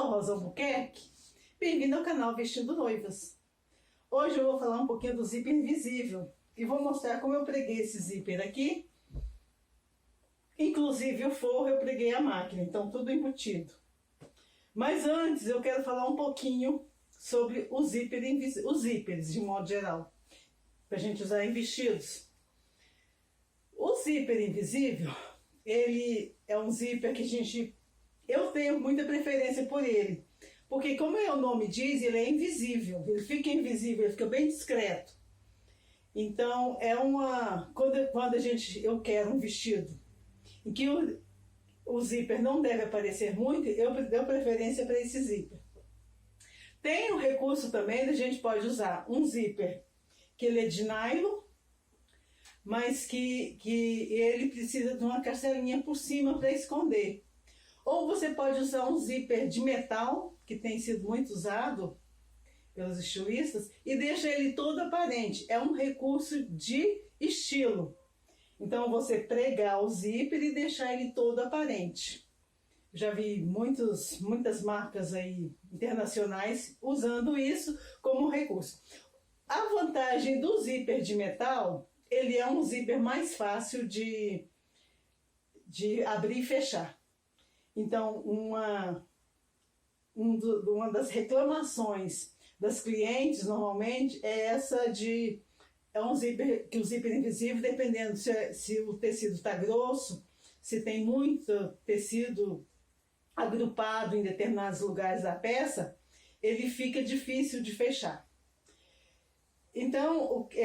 sou Rosa Albuquerque, bem-vindo ao canal Vestindo Noivas. Hoje eu vou falar um pouquinho do zíper invisível e vou mostrar como eu preguei esse zíper aqui. Inclusive o forro eu preguei a máquina, então tudo embutido. Mas antes eu quero falar um pouquinho sobre os zíperes de modo geral, para a gente usar em vestidos. O zíper invisível, ele é um zíper que eu tenho muita preferência por ele, porque como o nome diz, ele é invisível, ele fica invisível, ele fica bem discreto. Então quando eu quero um vestido em que o zíper não deve aparecer muito, eu dou preferência para esse zíper. Tem um recurso também, a gente pode usar um zíper que ele é de nylon, mas que ele precisa de uma carcelinha por cima para esconder. Ou você pode usar um zíper de metal, que tem sido muito usado pelos estilistas, e deixa ele todo aparente. É um recurso de estilo. Então você pregar o zíper e deixar ele todo aparente. Já vi muitas marcas aí internacionais usando isso como recurso. A vantagem do zíper de metal, ele é um zíper mais fácil de abrir e fechar. Então, uma das reclamações das clientes, normalmente, é essa é um zíper, que o zíper invisível, dependendo se o tecido está grosso, se tem muito tecido agrupado em determinados lugares da peça, ele fica difícil de fechar. Então, o que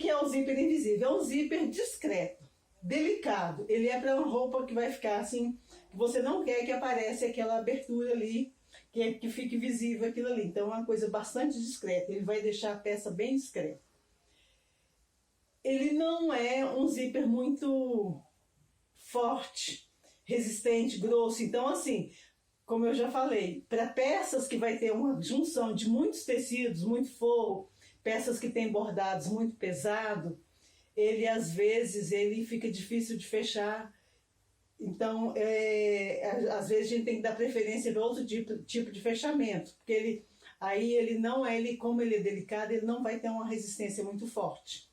é o zíper invisível? É um zíper discreto, delicado. Ele é para uma roupa que vai ficar assim, que você não quer que apareça aquela abertura ali, que fique visível aquilo ali. Então é uma coisa bastante discreta, ele vai deixar a peça bem discreta. Ele não é um zíper muito forte, resistente, grosso. Então assim, como eu já falei, para peças que vai ter uma junção de muitos tecidos, muito forro, peças que têm bordados muito pesado, ele às vezes fica difícil de fechar. Então, às vezes a gente tem que dar preferência para outro tipo de fechamento, porque como ele é delicado, ele não vai ter uma resistência muito forte.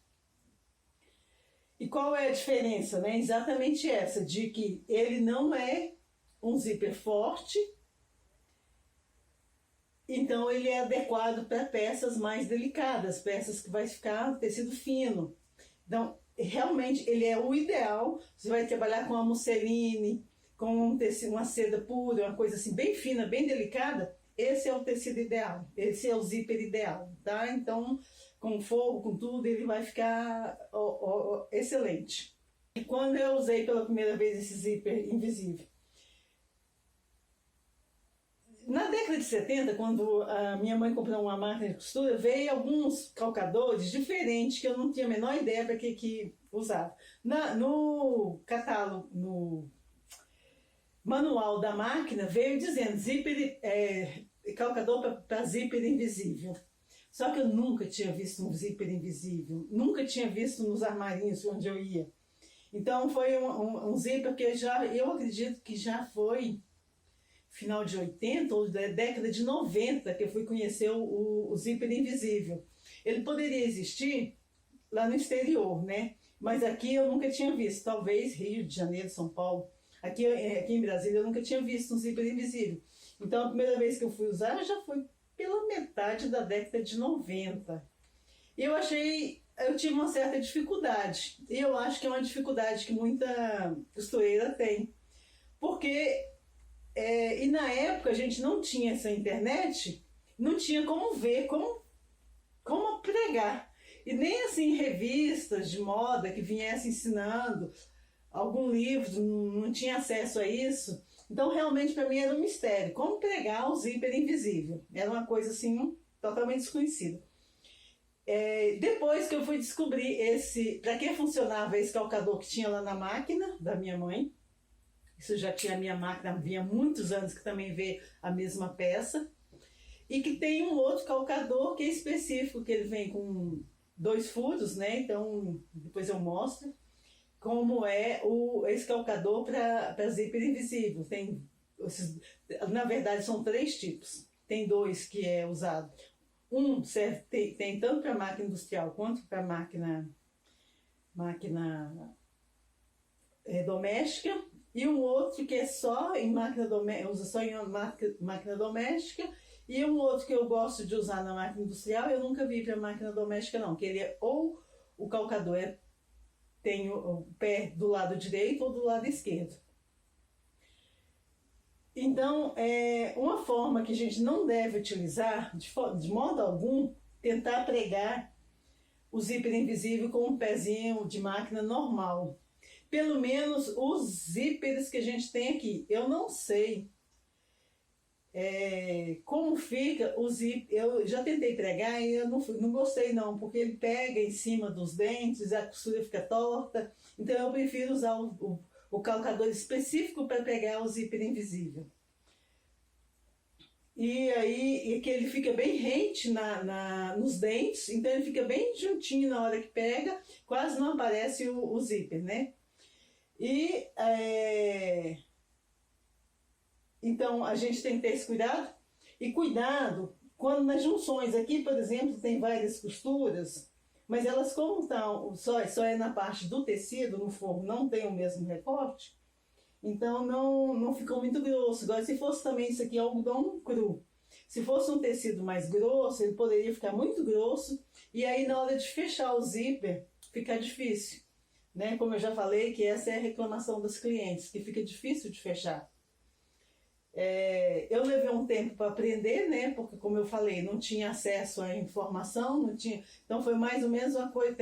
E qual é a diferença, né? Exatamente essa, de que ele não é um zíper forte, então ele é adequado para peças mais delicadas, peças que vai ficar tecido fino. Então, realmente, ele é o ideal. Você vai trabalhar com uma musseline, com uma seda pura, uma coisa assim bem fina, bem delicada. Esse é o tecido ideal, esse é o zíper ideal, tá? Então, com forro, com tudo, ele vai ficar excelente. E quando eu usei pela primeira vez esse zíper invisível? Na década de 70, quando a minha mãe comprou uma máquina de costura, veio alguns calcadores diferentes que eu não tinha a menor ideia para que usava. No catálogo, no manual da máquina, veio dizendo calcador para zíper invisível. Só que eu nunca tinha visto um zíper invisível, nunca tinha visto nos armarinhos onde eu ia. Então foi um zíper que eu acredito que já foi final de 80 ou da década de 90 que eu fui conhecer o zíper invisível. Ele poderia existir lá no exterior, né? Mas aqui eu nunca tinha visto, talvez Rio de Janeiro, São Paulo. Aqui em Brasília eu nunca tinha visto um zíper invisível. Então a primeira vez que eu fui usar já foi pela metade da década de 90. E eu tive uma certa dificuldade. E eu acho que é uma dificuldade que muita costureira tem. Porque e na época a gente não tinha essa internet, não tinha como ver, como pregar. E nem assim revistas de moda que viessem ensinando, algum livro, não tinha acesso a isso. Então realmente para mim era um mistério, como pregar o zíper invisível. Era uma coisa assim totalmente desconhecida. Depois que eu fui descobrir para que funcionava esse calcador que tinha lá na máquina da minha mãe. Isso já tinha a minha máquina, havia muitos anos que também veio a mesma peça. E que tem um outro calcador que é específico, que ele vem com 2 furos, né? Então, depois eu mostro como é esse calcador para zíper invisível. Tem Na verdade, são três tipos. Tem dois que é usado. Um serve, tem tanto para máquina industrial quanto para máquina doméstica, e um outro que é só em máquina doméstica, usa só em máquina doméstica, e um outro que eu gosto de usar na máquina industrial, eu nunca vi para máquina doméstica não, que ele é ou o calcador tem o pé do lado direito ou do lado esquerdo. Então, uma forma que a gente não deve utilizar, de modo algum, tentar pregar o zíper invisível com um pezinho de máquina normal. Pelo menos os zíperes que a gente tem aqui. Eu não sei como fica o zíper. Eu já tentei pregar e eu não gostei não, porque ele pega em cima dos dentes, a costura fica torta. Então eu prefiro usar o calcador específico para pegar o zíper invisível. E aí que ele fica bem rente nos dentes, então ele fica bem juntinho na hora que pega, quase não aparece o zíper, né? E então a gente tem que ter esse cuidado. E cuidado quando nas junções, aqui por exemplo tem várias costuras, mas elas como estão, só é na parte do tecido, no forro não tem o mesmo recorte, então não ficou muito grosso. Agora se fosse também isso aqui algodão cru, se fosse um tecido mais grosso, ele poderia ficar muito grosso, e aí na hora de fechar o zíper fica difícil, né? Como eu já falei, que essa é a reclamação dos clientes, que fica difícil de fechar. Eu levei um tempo para aprender, né? Porque como eu falei, não tinha acesso à informação, não tinha, então foi mais ou menos uma coisa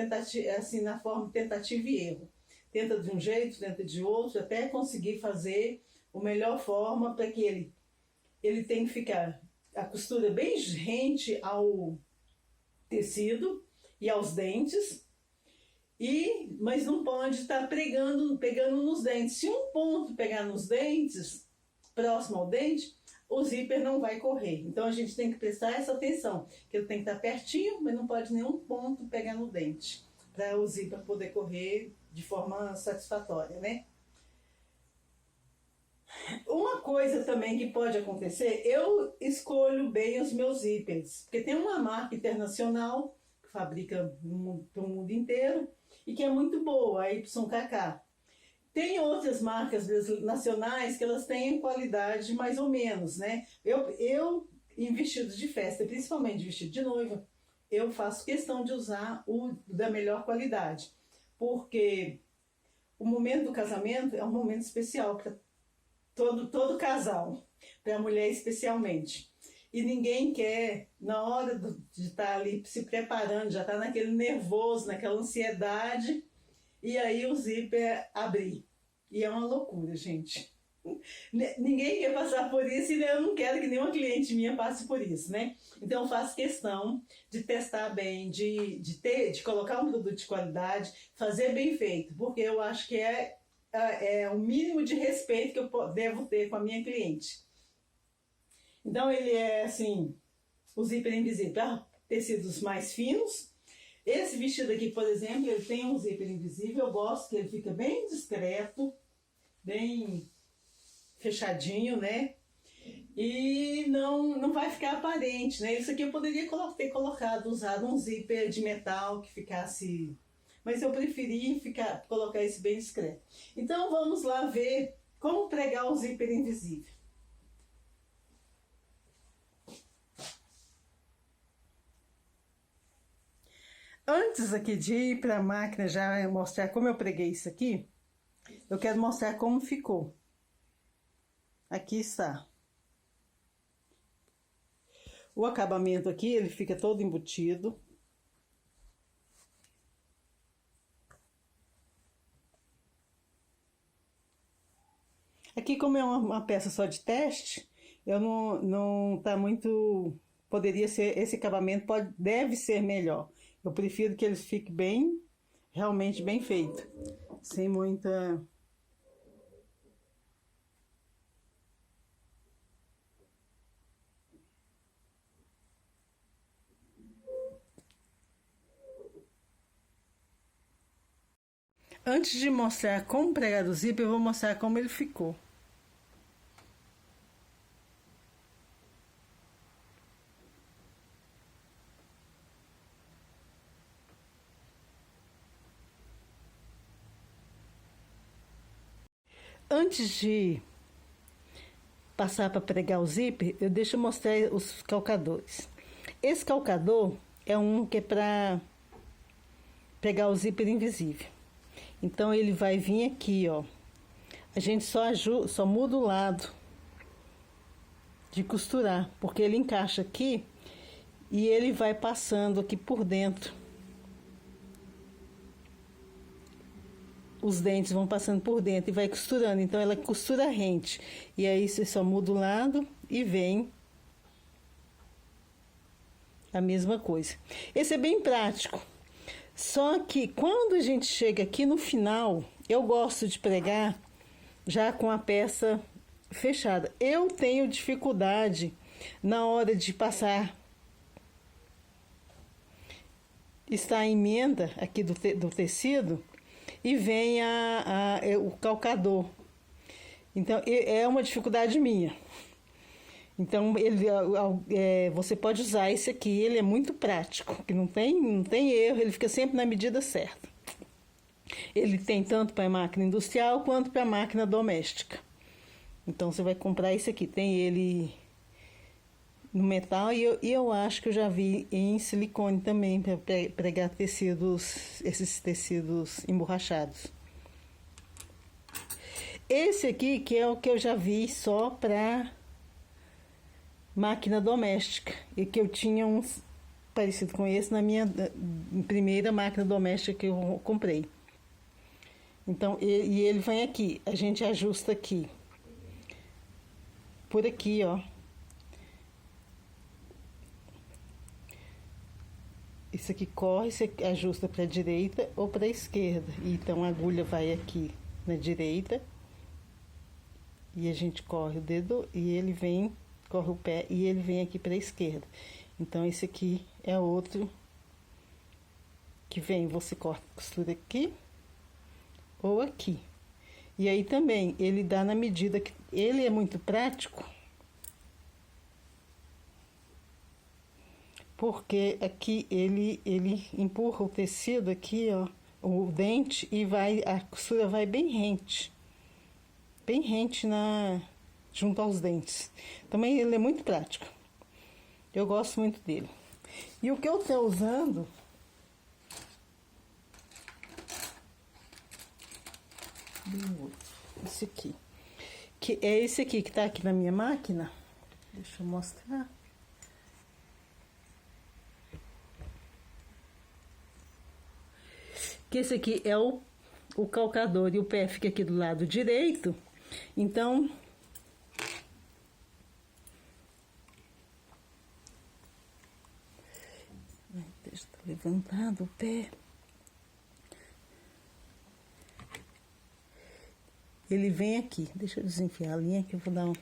assim, na forma tentativa e erro. Tenta de um jeito, tenta de outro, até conseguir fazer a melhor forma para que ele tenha que ficar a costura bem rente ao tecido e aos dentes, mas não pode estar pegando nos dentes. Se um ponto pegar nos dentes, próximo ao dente, o zíper não vai correr. Então a gente tem que prestar essa atenção, que ele tem que estar pertinho, mas não pode nenhum ponto pegar no dente, para o zíper poder correr de forma satisfatória, né? Uma coisa também que pode acontecer, eu escolho bem os meus zíperes, porque tem uma marca internacional que fabrica para o mundo inteiro e que é muito boa, a YKK. Tem outras marcas nacionais que elas têm qualidade mais ou menos, né? Eu em vestidos de festa, principalmente vestido de noiva, eu faço questão de usar o da melhor qualidade, porque o momento do casamento é um momento especial para todo casal, para a mulher especialmente. E ninguém quer, na hora de estar ali se preparando, já está naquele nervoso, naquela ansiedade, e aí o zíper abrir. E é uma loucura, gente. Ninguém quer passar por isso e eu não quero que nenhuma cliente minha passe por isso, né? Então eu faço questão de testar bem, de colocar um produto de qualidade, fazer bem feito, porque eu acho que é o mínimo de respeito que eu devo ter com a minha cliente. Então ele é assim, o zíper invisível para tecidos mais finos. Esse vestido aqui, por exemplo, ele tem um zíper invisível, eu gosto que ele fica bem discreto, bem fechadinho, né? E não vai ficar aparente, né? Isso aqui eu poderia ter usado um zíper de metal que ficasse, mas eu preferi colocar esse bem discreto. Então vamos lá ver como pregar o zíper invisível. Antes aqui de ir para a máquina já mostrar como eu preguei isso aqui, eu quero mostrar como ficou. Aqui está. O acabamento aqui, ele fica todo embutido. Aqui, como é uma peça só de teste, eu não tá muito... Poderia ser, esse acabamento deve ser melhor. Eu prefiro que ele fique bem, realmente bem feito. Sem muita... Antes de mostrar como pregar o zíper, eu vou mostrar como ele ficou. Antes de passar para pregar o zíper, deixa eu mostrar os calcadores. Esse calcador é um que é para pegar o zíper invisível. Então ele vai vir aqui, ó. A gente só muda o lado de costurar, porque ele encaixa aqui e ele vai passando aqui por dentro. Os dentes vão passando por dentro e vai costurando, então ela costura rente. E aí você só muda o lado e vem a mesma coisa. Esse é bem prático. Só que quando a gente chega aqui no final, eu gosto de pregar já com a peça fechada. Eu tenho dificuldade na hora de passar, está a emenda aqui do tecido e vem o calcador. Então é uma dificuldade minha. Então você pode usar esse aqui, ele é muito prático, que não tem erro, ele fica sempre na medida certa. Ele tem tanto para máquina industrial quanto para máquina doméstica. Então você vai comprar esse aqui, tem ele no metal e eu acho que eu já vi em silicone também para pregar esses tecidos emborrachados. Esse aqui que é o que eu já vi só para máquina doméstica e que eu tinha uns parecido com esse na minha primeira máquina doméstica que eu comprei. Então ele vem aqui, a gente ajusta aqui, por aqui, ó. Isso aqui corre, você ajusta para a direita ou para a esquerda. Então a agulha vai aqui na direita e a gente corre o dedo e ele vem, corre o pé e ele vem aqui para a esquerda. Então esse aqui é outro que vem, você corta a costura aqui ou aqui. E aí também ele dá na medida que ele é muito prático. Porque aqui ele empurra o tecido aqui, ó, o dente e a costura vai bem rente junto aos dentes. Também ele é muito prático. Eu gosto muito dele. E o que eu estou usando esse aqui, que é esse aqui que tá aqui na minha máquina. Deixa eu mostrar. Que esse aqui é o calcador e o pé fica aqui do lado direito. Então, deixa eu levantado o pé. Ele vem aqui. Deixa eu desenfiar a linha que eu vou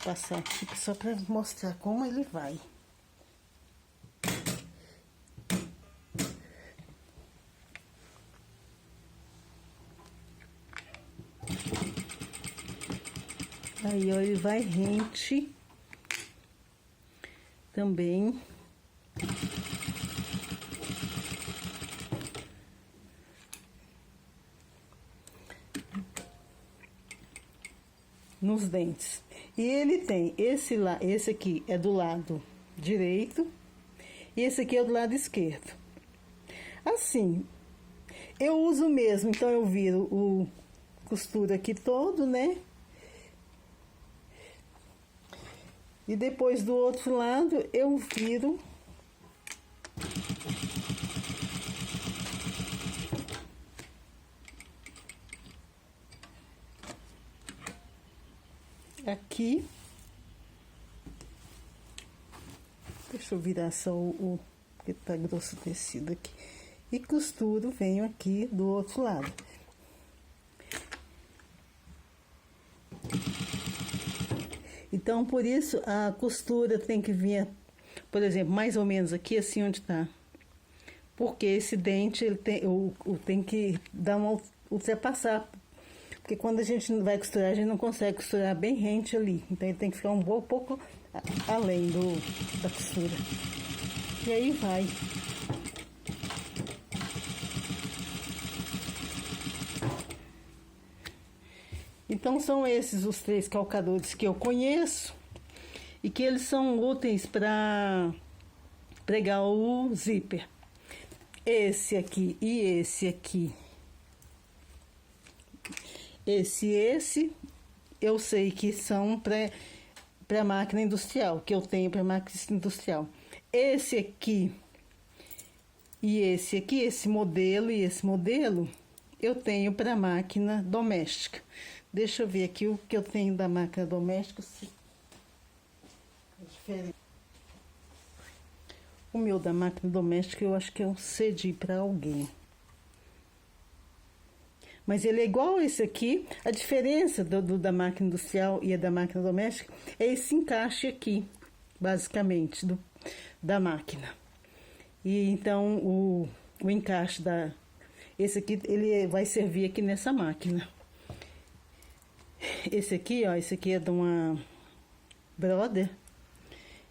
passar aqui só para mostrar como ele vai. Aí, ó, ele vai rente também. Nos dentes. E ele tem esse aqui é do lado direito e esse aqui é do lado esquerdo. Assim, eu uso mesmo, então eu viro o costura aqui todo, né? E depois do outro lado eu viro aqui. Deixa eu virar só porque tá grosso o tecido aqui. E costuro, venho aqui do outro lado. Então, por isso, a costura tem que vir, por exemplo, mais ou menos aqui, assim onde tá. Porque esse dente, ele tem que dar ultrapassar. Porque quando a gente vai costurar, a gente não consegue costurar bem rente ali. Então, ele tem que ficar um pouco além da costura. E aí vai. Então são esses os 3 calcadores que eu conheço e que eles são úteis para pregar o zíper. Esse aqui e esse aqui. Esse eu sei que são para máquina industrial, que eu tenho para máquina industrial. Esse aqui e esse aqui, esse modelo e esse modelo, eu tenho para máquina doméstica. Deixa eu ver aqui o que eu tenho da máquina doméstica. É diferente. O meu da máquina doméstica eu acho que eu cedi para alguém. Mas ele é igual a esse aqui. A diferença da máquina industrial e a da máquina doméstica é esse encaixe aqui, basicamente, da máquina. E então o encaixe esse aqui, ele vai servir aqui nessa máquina. Esse aqui, ó, esse aqui é de uma Brother.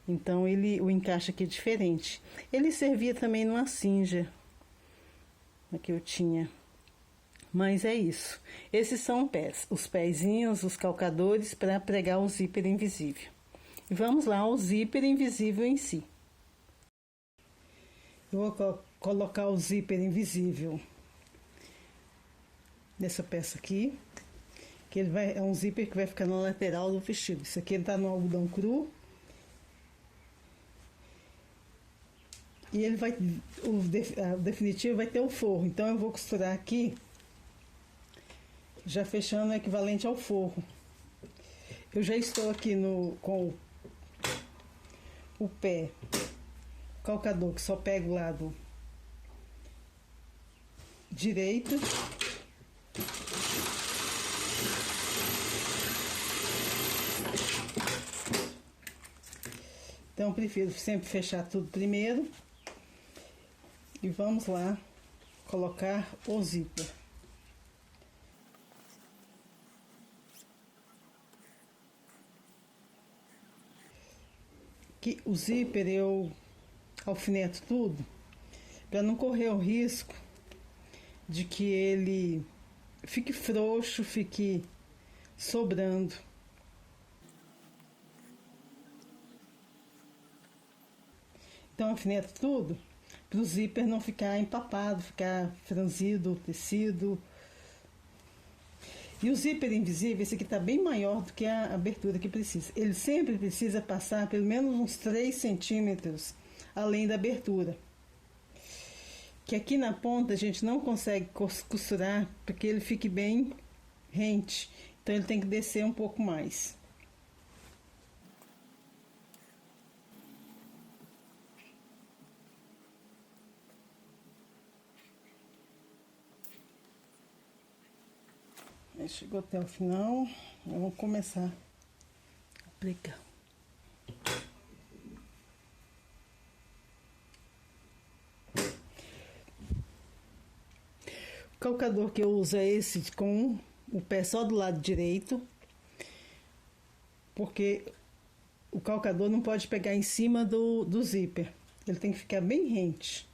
Então o encaixe aqui é diferente. Ele servia também numa Singer, que eu tinha. Mas é isso. Esses são os pezinhos, os calcadores para pregar o zíper invisível. E vamos lá ao zíper invisível em si. Eu vou colocar o zíper invisível nessa peça aqui, que é um zíper que vai ficar na lateral do vestido. Isso aqui está no algodão cru. E ele o definitivo vai ter o forro. Então eu vou costurar aqui, já fechando o equivalente ao forro. Eu já estou aqui com o pé calcador, que só pega o lado direito. Então eu prefiro sempre fechar tudo primeiro. E vamos lá colocar o zíper. O zíper eu alfineto tudo para não correr o risco de que ele fique frouxo, fique sobrando. Então eu alfineto tudo para o zíper não ficar empapado, ficar franzido o tecido. E o zíper invisível, esse aqui está bem maior do que a abertura que precisa. Ele sempre precisa passar pelo menos uns 3 centímetros além da abertura. Que aqui na ponta a gente não consegue costurar para que ele fique bem rente. Então ele tem que descer um pouco mais. Chegou até o final, vamos começar a pregar. O calcador que eu uso é esse com o pé só do lado direito, porque o calcador não pode pegar em cima do zíper, ele tem que ficar bem rente.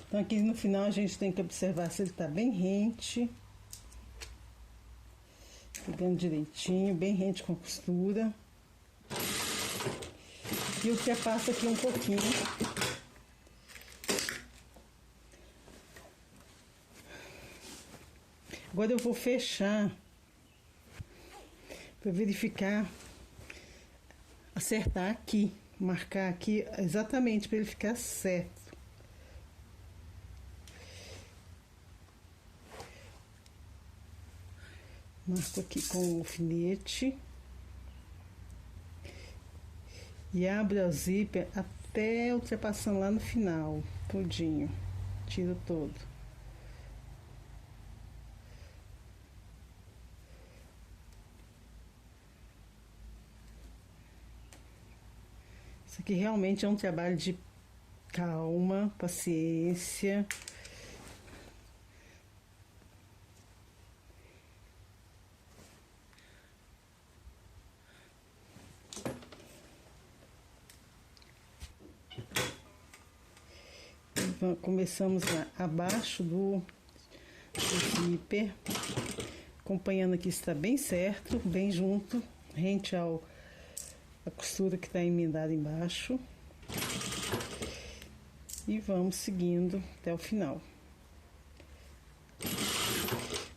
Então aqui no final a gente tem que observar se ele está bem rente, pegando direitinho, bem rente com a costura. E ultrapassa aqui um pouquinho. Agora eu vou fechar para verificar, acertar aqui, marcar aqui exatamente para ele ficar certo. Marco aqui com o alfinete. E abro o zíper até ultrapassando lá no final, todinho. Tiro todo. Isso aqui realmente é um trabalho de calma, paciência. Começamos lá abaixo do zíper, acompanhando aqui, está bem certo, bem junto, rente a costura que está emendada embaixo, e vamos seguindo até o final,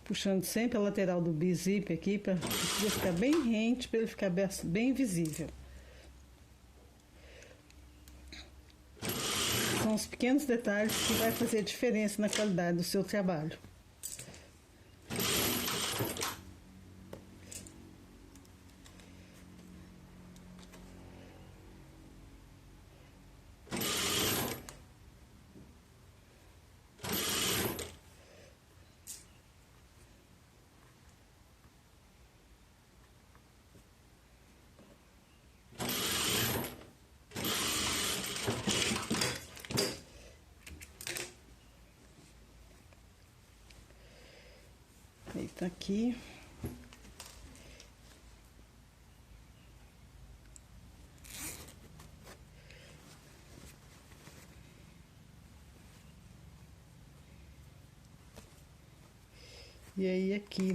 puxando sempre a lateral do bizíper aqui para ficar bem rente, para ele ficar bem visível. São os pequenos detalhes que vai fazer a diferença na qualidade do seu trabalho. Aí tá aqui. E aí aqui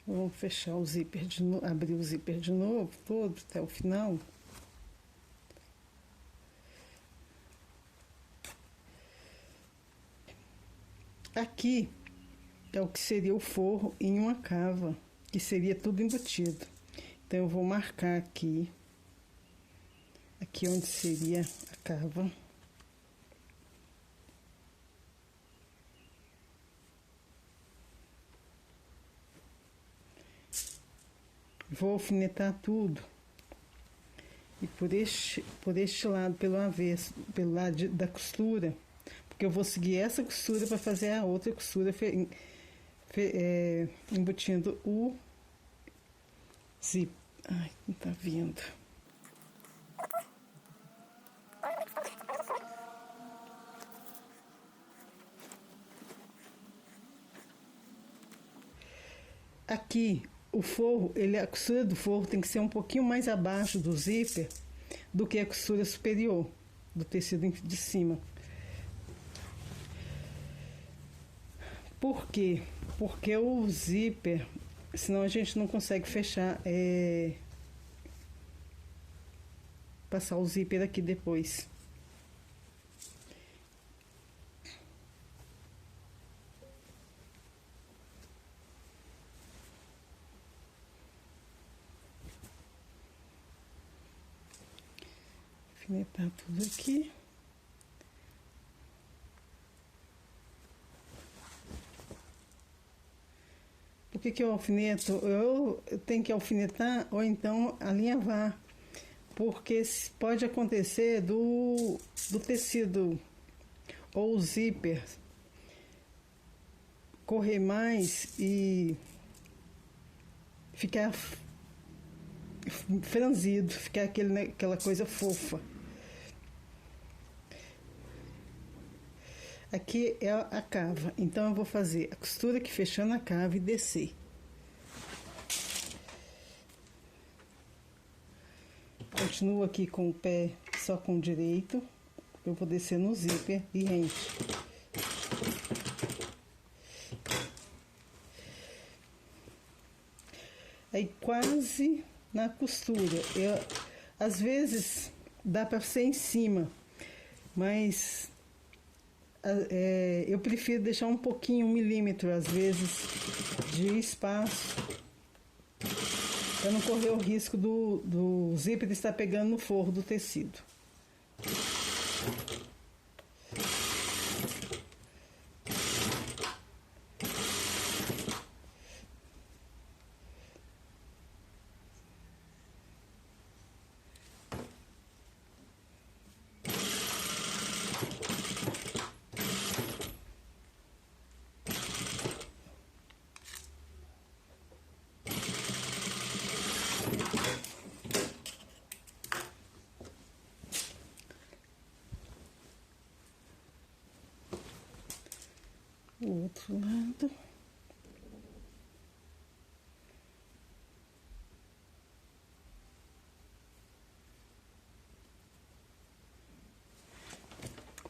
vamos fechar o zíper de novo, abrir o zíper de novo, todo até o final. Aqui é o que seria o forro em uma cava, que seria tudo embutido. Então eu vou marcar aqui onde seria a cava. Vou alfinetar tudo. E por este lado, pelo avesso, pelo lado da costura, porque eu vou seguir essa costura para fazer a outra costura embutindo o zíper. Ai, não tá vindo. Aqui, o forro, a costura do forro tem que ser um pouquinho mais abaixo do zíper do que a costura superior do tecido de cima. Por quê? Porque o zíper, senão a gente não consegue fechar, passar o zíper aqui depois. Alfinetar tudo aqui. Por que eu alfineto? Eu tenho que alfinetar ou então alinhavar, porque pode acontecer do tecido ou o zíper correr mais e ficar franzido, ficar aquela coisa fofa. Aqui é a cava, então eu vou fazer a costura aqui fechando a cava e descer. Continuo aqui com o pé só com o direito, eu vou descer no zíper e rente. Aí quase na costura, às vezes dá para ser em cima, mas eu prefiro deixar um pouquinho, 1 milímetro às vezes, de espaço, para não correr o risco do zíper estar pegando no forro do tecido.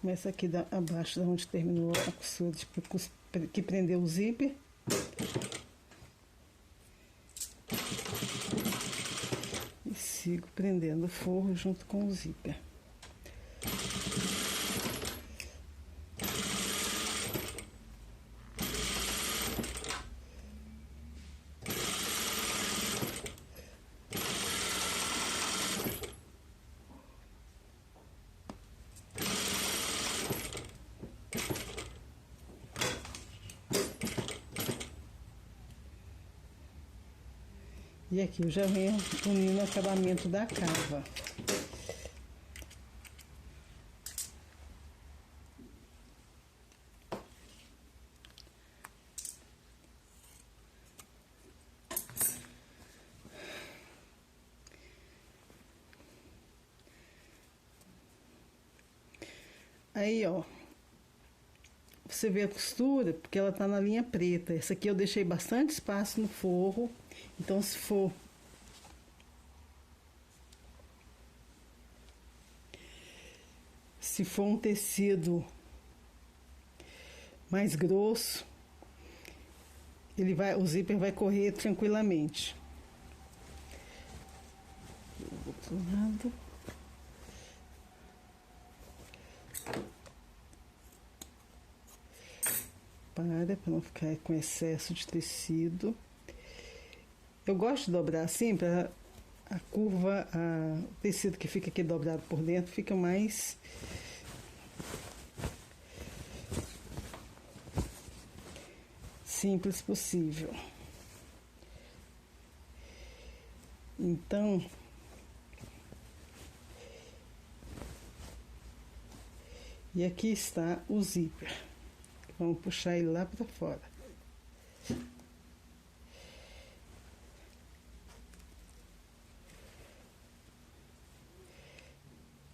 Começa aqui abaixo, da onde terminou a costura que prendeu o zíper. E sigo prendendo o forro junto com o zíper. E aqui eu já venho unindo o acabamento da cava. Aí, ó, você vê a costura, porque ela tá na linha preta. Essa aqui eu deixei bastante espaço no forro. Então, se for um tecido mais grosso, o zíper vai correr tranquilamente. Do outro lado. Para não ficar com excesso de tecido. Eu gosto de dobrar assim, para a curva, o tecido que fica aqui dobrado por dentro fica mais simples possível. Então, e aqui está o zíper. Vamos puxar ele lá para fora.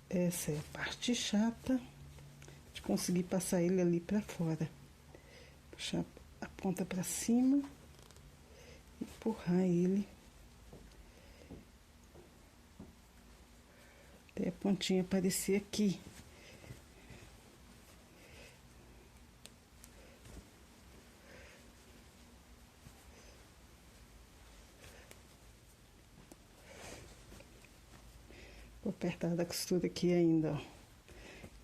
Essa é a parte chata de conseguir passar ele ali para fora. Puxar a ponta para cima e empurrar ele até a pontinha aparecer aqui. Vou apertar da costura aqui ainda, ó.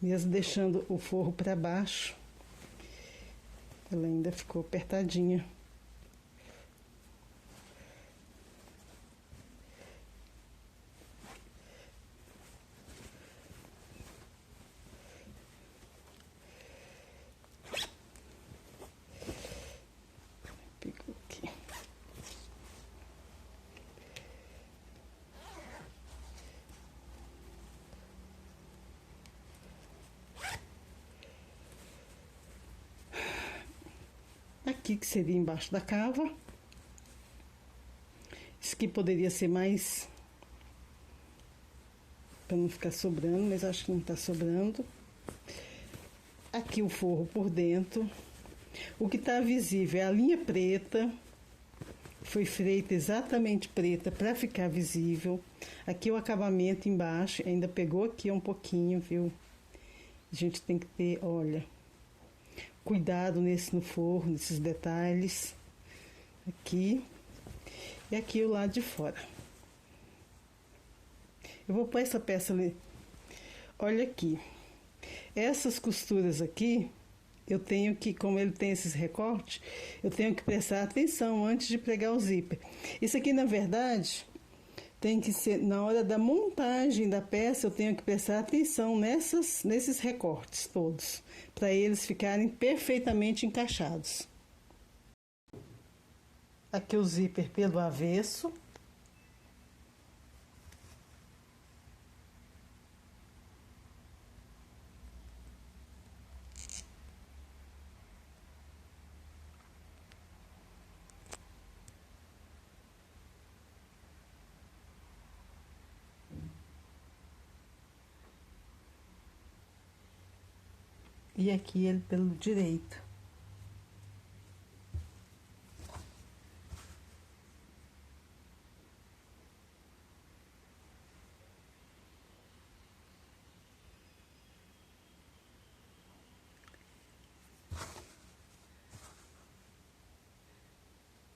Mesmo deixando o forro para baixo, ela ainda ficou apertadinha. Pegou aqui. Aqui que seria embaixo da cava. Isso aqui poderia ser mais, para não ficar sobrando, mas acho que não tá sobrando. Aqui o forro por dentro. O que tá visível é a linha preta. Foi feita exatamente preta para ficar visível. Aqui o acabamento embaixo, ainda pegou aqui um pouquinho, viu? A gente tem que ter, olha, cuidado no forro, nesses detalhes. Aqui. E aqui o lado de fora. Eu vou pôr essa peça ali. Olha aqui. Essas costuras aqui, eu tenho que, como ele tem esses recortes, eu tenho que prestar atenção antes de pregar o zíper. Isso aqui, na verdade, tem que ser, na hora da montagem da peça, eu tenho que prestar atenção nesses recortes todos, para eles ficarem perfeitamente encaixados. Aqui o zíper pelo avesso. E aqui ele pelo direito.